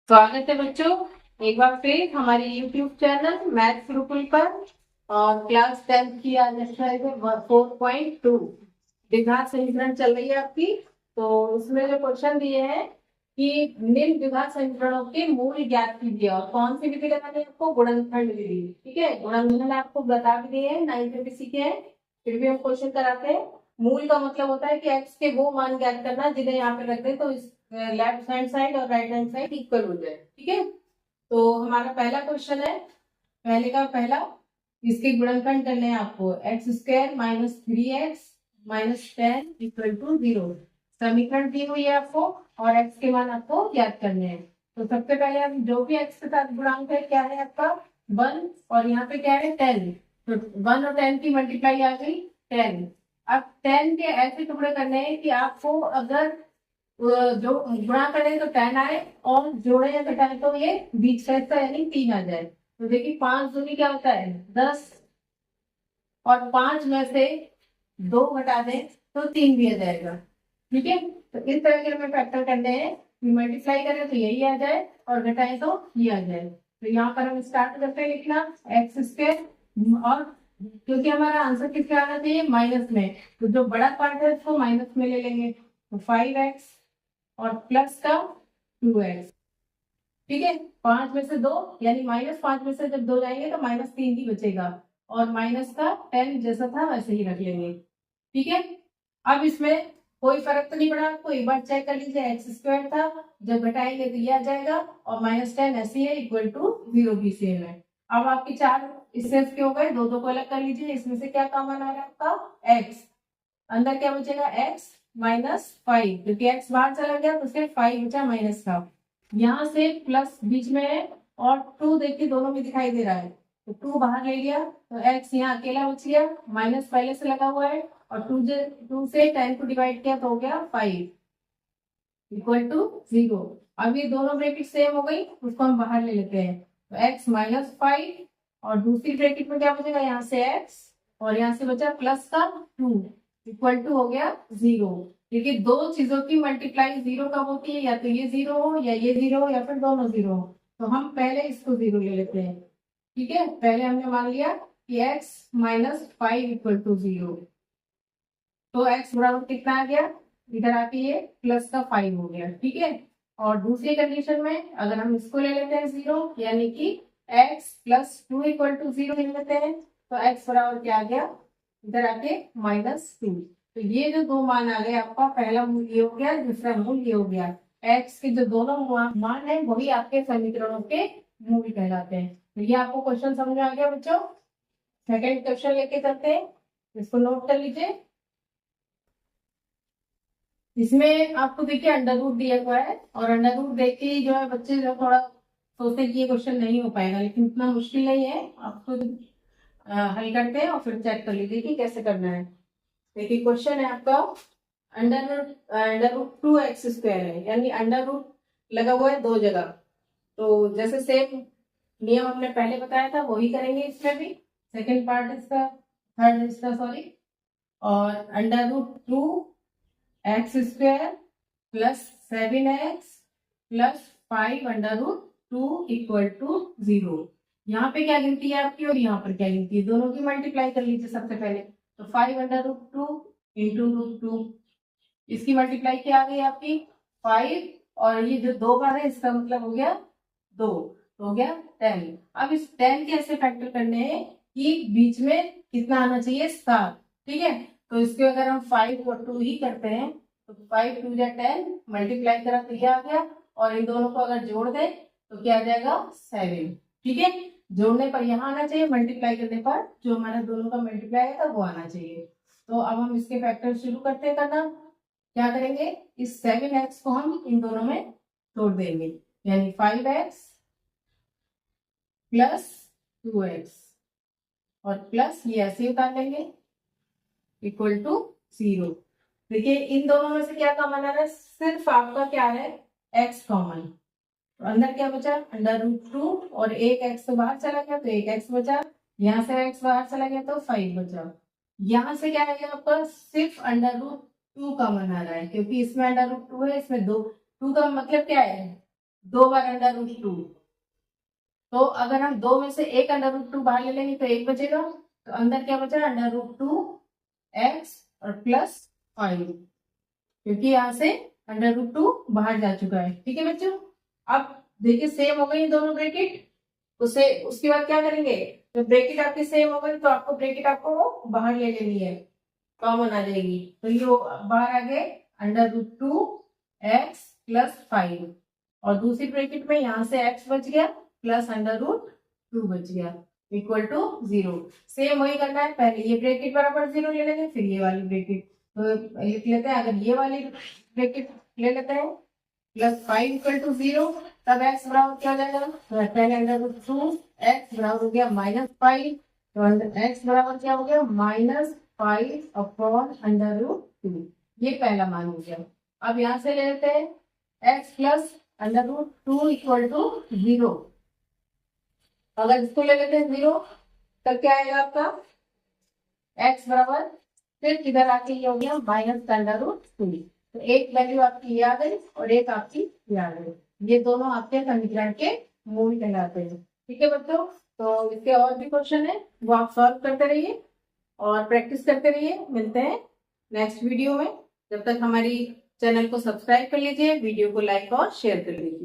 स्वागत है बच्चों, एक बार फिर हमारे YouTube चैनल मैथ्स गुरुकुल पर। और क्लास 10th की आज एक्सरसाइज है 4.2 द्विघात समीकरण चल रही है आपकी। तो उसमें जो क्वेश्चन दिए हैं कि निम्न द्विघात समीकरणों के मूल ज्ञात कीजिए, और कौन सी विधि लगानी है आपको? गुणनखंड विधि। ठीक है, गुणनखंड आपको बता भी दिए हैं, 9th में भी सीखे हैं, फिर भी हम क्वेश्चन कराते हैं। मूल का मतलब होता है कि एक्स के वो मान ज्ञात करना जिन्हें यहाँ पे रख दे तो इस लेफ्ट हैंड साइड और राइट हैंड साइड इक्वल हो जाए। ठीक है, तो हमारा पहला क्वेश्चन है, पहले का पहला, इसके गुणनखंड करने हैं आपको। X square minus 3x minus 10 equal to 0 समीकरण दी हुई है आपको, और x के मान आपको ज्ञात करने हैं। तो सबसे पहले हम जो भी x के साथ गुणांक है, क्या है आपका 1, और यहाँ पे क्या है 10। तो 1 और 10 की मल्टीप्लाई आ गई 10। अब 10 के ऐसे टुकड़े करने हैं कि आपको अगर जो गुणा करें तो 10 आए, और जोड़े या घटाए तो ये बीच का हिस्सा यानी 3 आ जाए। तो देखिए 5 दूनी क्या होता है 10, और 5 में से 2 घटा दें तो 3 भी आ जाएगा। ठीक है, तो इस तरह के हमें फैक्टर करने हैं, मल्टीप्लाई करें तो यही आ जाए और घटाएं तो ये आ जाए। तो यहाँ पर हम स्टार्ट करते हैं लिखना एक्स स्क्वायर, और क्योंकि हमारा आंसर किसके आना चाहिए माइनस में, तो जो बड़ा पार्ट है उसको माइनस में ले लेंगे। तो 5x और प्लस का 2x। ठीक है, 5 में से 2 यानी -5 में से जब 2 जाएंगे तो -3 ही बचेगा, और माइनस का 10 जैसा था वैसे ही रख लेंगे। ठीक है, अब इसमें कोई फर्क तो नहीं पड़ा आपको, एक बार चेक कर लीजिए। एक्स स्क्वायर था, जब घटाएंगे तो ये आ जाएगा, और -10 ऐसे है इक्वल टू 0 भी सेम है। अब आपके 4 इससे इसके हो गए, दो को अलग कर लीजिए। इसमें से क्या कॉमन आ रहा है आपका x, अंदर क्या बचेगा x -5, क्योंकि x बाहर चला गया तो सिर्फ 5 बचा माइनस का। यहाँ से प्लस बीच में है, और 2 देखिए दोनों में दिखाई दे रहा है, तो 2 बाहर ले लिया तो x यहाँ अकेला बच गया, माइनस पहले से लगा हुआ है, और 2 से 10 को डिवाइड किया तो हो गया 5 इक्वल टू 0। अब ये दोनों ब्रैकेट सेम हो गई, उसको हम बाहर ले लेते हैं। तो x -5, और दूसरी ब्रैकेट में क्या बचेगा, यहाँ से x, और यहाँ से बचा प्लस का 2 इक्वल टू हो गया 0। क्योंकि दो चीजों की मल्टीप्लाई 0 कब होती है, या तो ये 0 हो या ये 0 हो, या फिर दोनों 0 हो। तो हम पहले इसको 0 ले लेते हैं। ठीक है, पहले हमने मान लिया कि x -5 इक्वल टू 0। तो x बराबर कितना आ गया, इधर आके ये प्लस का 5 हो गया। ठीक है, और दूसरी कंडीशन में अगर हम इसको ले लेते हैं 0, यानी कि x +2 इक्वल टू 0 ले लेते हैं, तो x बराबर क्या आ गया, इधर आके -2। तो ये जो दो मान आ गए आपका, पहला मूल ये हो गया, दूसरा मूल ये हो गया। x के जो दोनों मान है वही आपके समीकरणों के मूल कहलाते हैं। तो ये आपको क्वेश्चन समझ में आ गया बच्चों। सेकेंड क्वेश्चन लेके चलते हैं, इसको नोट कर लीजिए। इसमें आपको देखिए अंडर रूट दिया हुआ है, और अंडर रूट देख के ही जो है बच्चे जो थोड़ा सोचते हैं कि ये क्वेश्चन नहीं हो पाएगा, लेकिन इतना मुश्किल नहीं है। आपको हल करते हैं और फिर चेक कर लीजिए कि कैसे करना है। देखिए क्वेश्चन है आपका, अंडर रूट 2x² है, यानी अंडर रूट लगा हुआ है दो जगह। तो जैसे सेम नियम हमने पहले बताया था वही करेंगे इसमें भी। सेकेंड पार्ट इसका, थर्ड इसका सॉरी। और under root 2x² +7x +5 under root 2 equal to 0। यहाँ पे क्या गिनती है आपकी, और यहाँ पर क्या गिनती है, दोनों की मल्टीप्लाई कर लीजिए सबसे पहले। तो 5 अंडर रूट 2 इंटू √2, इसकी मल्टीप्लाई क्या आ गई आपकी 5, और ये जो दो बार है इसका मतलब हो गया 2, तो हो गया 10। अब इस 10 के ऐसे फैक्टर करने हैं कि बीच में कितना आना चाहिए 7। ठीक है, तो इसके अगर हम 5 और 2 ही करते हैं, तो 5 2 या 10 मल्टीप्लाई करा तो ये आ गया, और इन दोनों को अगर जोड़ दें तो क्या आ जाएगा 7। ठीक है, जोड़ने पर यहाँ आना चाहिए, मल्टीप्लाई करने पर जो हमारा दोनों का मल्टीप्लाई है वो आना चाहिए। तो अब हम इसके फैक्टर शुरू करते हैं करना। क्या करेंगे, इस 7x को हम इन दोनों में तोड़ देंगे, यानी 5x +2x, और प्लस ये ऐसे उतार लेंगे इक्वल टू 0। देखिए इन दोनों में से क्या कॉमन आ रहा है, सिर्फ आपका क्या है x कॉमन। तो अंदर क्या बचा अंडर रूट 2, और एक x तो बाहर चला गया तो एक x बचा, यहाँ से x बाहर चला गया तो 5 बचा। यहाँ से क्या है आपका, सिर्फ अंडर रूट 2 कॉमन आ रहा है, क्योंकि इसमें अंडर रूट 2 है, इसमें 2 का मतलब क्या है 2 बार अंडर रूट 2। तो अगर हम 2 में से एक अंडर रूट 2 बाहर ले लेंगे तो 1 बचेगा। तो अंदर क्या बचा, अंडर रूट 2 एक्स और प्लस 5, क्योंकि यहाँ से अंडर रूट 2 बाहर जा चुका है। ठीक है बच्चों, अब देखिए सेम हो गई दोनों ब्रैकेट। उसे उसके बाद क्या करेंगे, तो ब्रैकेट आपकी सेम हो गई तो आपको ब्रैकेट आपको बाहर ले लेनी है, कॉमन आ जाएगी। तो ये बाहर आ गए अंडर रूट 2 एक्स प्लस 5, और दूसरी ब्रैकेट में यहाँ से x बच गया प्लस अंडर रूट 2 बच गया इक्वल टू 0। सेम वही करना है, पहले ये ब्रैकेट बराबर 0 ले लेंगे, फिर ये वाली ब्रैकेट तो लिख लेते हैं। अगर ये वाली ब्रैकेट ले लेते हैं प्लस 5 इक्वल टू 0, तब x बराबर क्या हो जाएगा, तो पहले अंडर रूट 2 x बराबर हो गया -5, तो x बराबर क्या हो गया -5 अपॉन अंडर रूट 2। ये पहला मान हो गया। अब यहाँ से ले लेते हैं x plus under root 2 equal to 0। अगर इसको ले लेते हैं 0, तब क्या आएगा आपका x बराबर, फिर इधर आके ये हो गया माइनस अंडर रूट 2। तो एक वैल्यू आपकी ये आ गई और एक आपकी ये आ गई। ये दोनों आपके समीकरण के मूल कहलाते हैं। ठीक है बच्चों, तो इसके और भी क्वेश्चन है वो आप सॉल्व करते रहिए और प्रैक्टिस करते रहिए। मिलते हैं नेक्स्ट वीडियो में। जब तक हमारी चैनल को सब्सक्राइब कर लीजिए, वीडियो को लाइक और शेयर कर लीजिए।